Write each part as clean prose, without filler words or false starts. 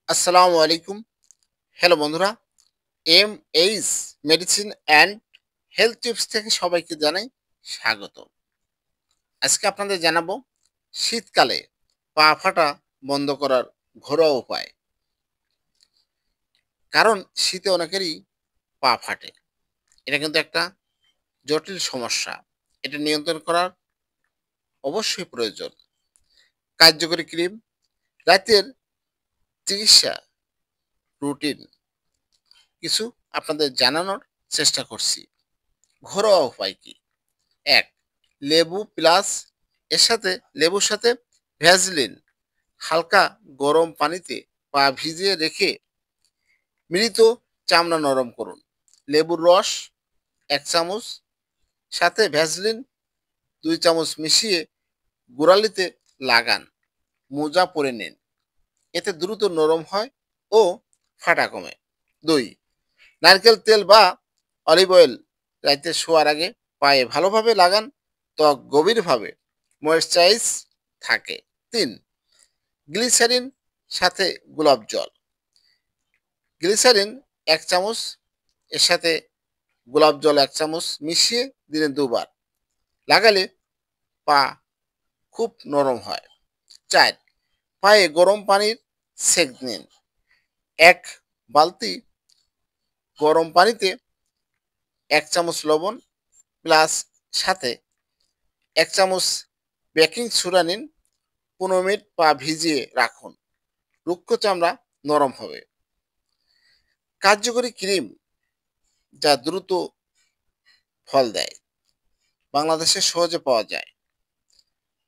আসসালামু আলাইকুম। হ্যালো বন্ধুরা, H medicine and health tips থেকে সবাইকে জানাই স্বাগত। আজকে আপনাদের জানাবো শীতকালে পা ফাটা বন্ধ করার ঘরোয়া উপায়। কারণ শীতে অনেকেরই পা ফাটে। এটা কিন্তু একটা জটিল সমস্যা। এটা নিয়ন্ত্রণ করার অবশ্যই প্রয়োজন। কার্যকরী ক্রিম, রাতের চিকিৎসা রুটিন কিছু আপনাদের জানানোর চেষ্টা করছি। ঘরোয়া উপায় কি? ১. লেবু প্লাস লেবুর সাথে ভ্যাসলিন হালকা গরম পানিতে পা ভিজিয়ে রেখে মৃত চামড়া নরম করুন। লেবুর রস ১ চামচ সাথে ভ্যাসলিন ২ চামচ মিশিয়ে গোড়ালিতে লাগান। মোজা পরে নিন। এতে দ্রুত নরম হয় ও ফাটা কমে। ২. নারকেল তেল বা অলিভ অয়েল রাতে শোয়ার আগে পায়ে ভালোভাবে লাগান। ত্বক গভীরভাবে ময়েশ্চারাইজ থাকে। ৩. গ্লিসারিন সাথে গোলাপ জল। গ্লিসারিন ১ চামচ এর সাথে গোলাপ জল ১ চামচ মিশিয়ে দিনে ২ বার লাগালে পা খুব নরম হয়। ৪. পায়ে গরম পানির সেক নিন। ১ বালতি গরম পানিতে ১ চামচ লবণ প্লাস সাথে ১ চামচ বেকিং সোডা নিন। ১৫ মিনিট পা ভিজিয়ে রাখুন। রুক্ষ চামড়া নরম হবে। কার্যকরী ক্রিম যা দ্রুত ফল দেয়, বাংলাদেশে সহজে পাওয়া যায়।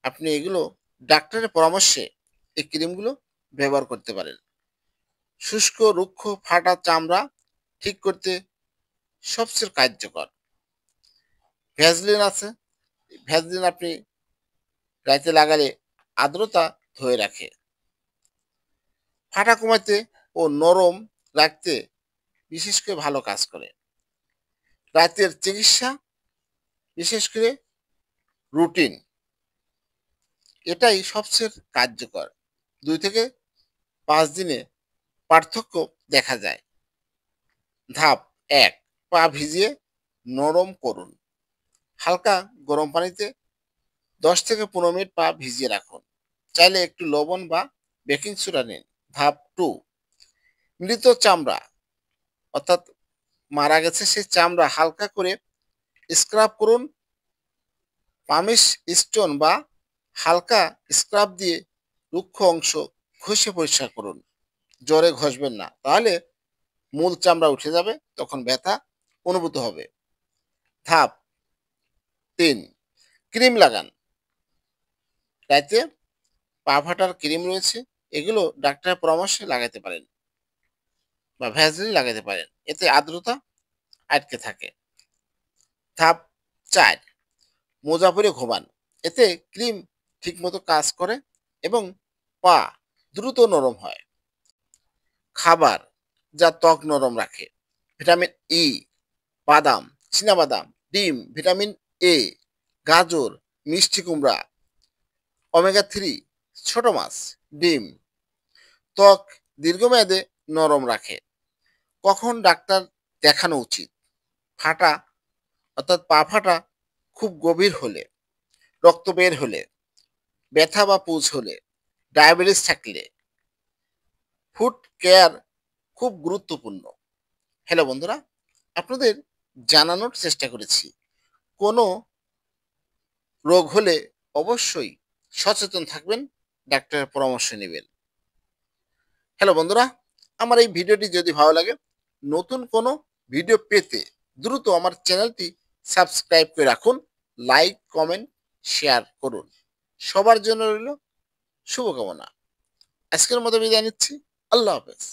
আপনি এগুলো ডাক্তারের পরামর্শে এই ক্রিমগুলো ব্যবহার করতে পারেন। শুষ্ক, রুক্ষ, ফাটা চামড়া ঠিক করতে সবচেয়ে কার্যকর। ভ্যাসলিন আছে। ভ্যাসলিন আপনি রাতে লাগালে আর্দ্রতা ধরে রাখে। ফাটা কমাতে ও নরম রাখতে বিশেষ করে ভালো কাজ করে। রাতের চিকিৎসা, বিশেষ করে রুটিন, এটাই সবচেয়ে কার্যকর। ২ থেকে ৫ দিনে পার্থক্য দেখা যায়। ধাপ ১. পা ভিজিয়ে নরম করুন। হালকা গরম পানিতে ১০ থেকে ১৫ মিনিট পা ভিজিয়ে রাখুন। চাইলে একটু লবণ বা বেকিং সোডা নিন। ধাপ ২. মৃত চামড়া অর্থাৎ মারা গেছে সেই চামড়া হালকা করে স্ক্রাব করুন। পামিশ স্টোন বা হালকা স্ক্রাব দিয়ে রুক্ষ অংশ ঘষে পরিষ্কার করুন। জোরে ঘষবেন না, তাহলে মূল চামড়া উঠে যাবে, তখন ব্যথা অনুভূত হবে। ধাপ ৩. ক্রিম লাগান। রাতে পা ফাটার ক্রিম রয়েছে, এগুলো ডাক্তারের পরামর্শে লাগাতে পারেন বা ভ্যাসলিন লাগাতে পারেন। এতে আর্দ্রতা আটকে থাকে। ধাপ ৪. মোজা পরে ঘুমান। এতে ক্রিম ঠিকমতো কাজ করে এবং পা দ্রুত নরম হয়। খাবার যা ত্বক নরম রাখে: ভিটামিন ই, বাদাম, বাদাম, ডিম, ভিটামিন এ, গাজর, মিষ্টি কুমড়া, ওমেগা 3, ছোট মাছ, ডিম ত্বক দীর্ঘমেয়াদে নরম রাখে। কখন ডাক্তার দেখানো উচিত? ফাটা অর্থাৎ পা ফাটা খুব গভীর হলে, রক্ত বের হলে, ব্যথা বা পুজ হলে, ডায়াবেটিস থাকলে, ফুড কেয়ার খুব গুরুত্বপূর্ণ। হ্যালো বন্ধুরা, আপনাদের জানানোর চেষ্টা করেছি। কোনো রোগ হলে অবশ্যই সচেতন থাকবেন, ডাক্তারের পরামর্শ নেবেন। হ্যালো বন্ধুরা, আমার এই ভিডিওটি যদি ভালো লাগে, নতুন কোনো ভিডিও পেতে দ্রুত আমার চ্যানেলটি সাবস্ক্রাইব করে রাখুন। লাইক, কমেন্ট, শেয়ার করুন। সবার জন্য রইল শুভকামনা। আজকের মতো বিদায় নিচ্ছি। আল্লাহ হাফেজ।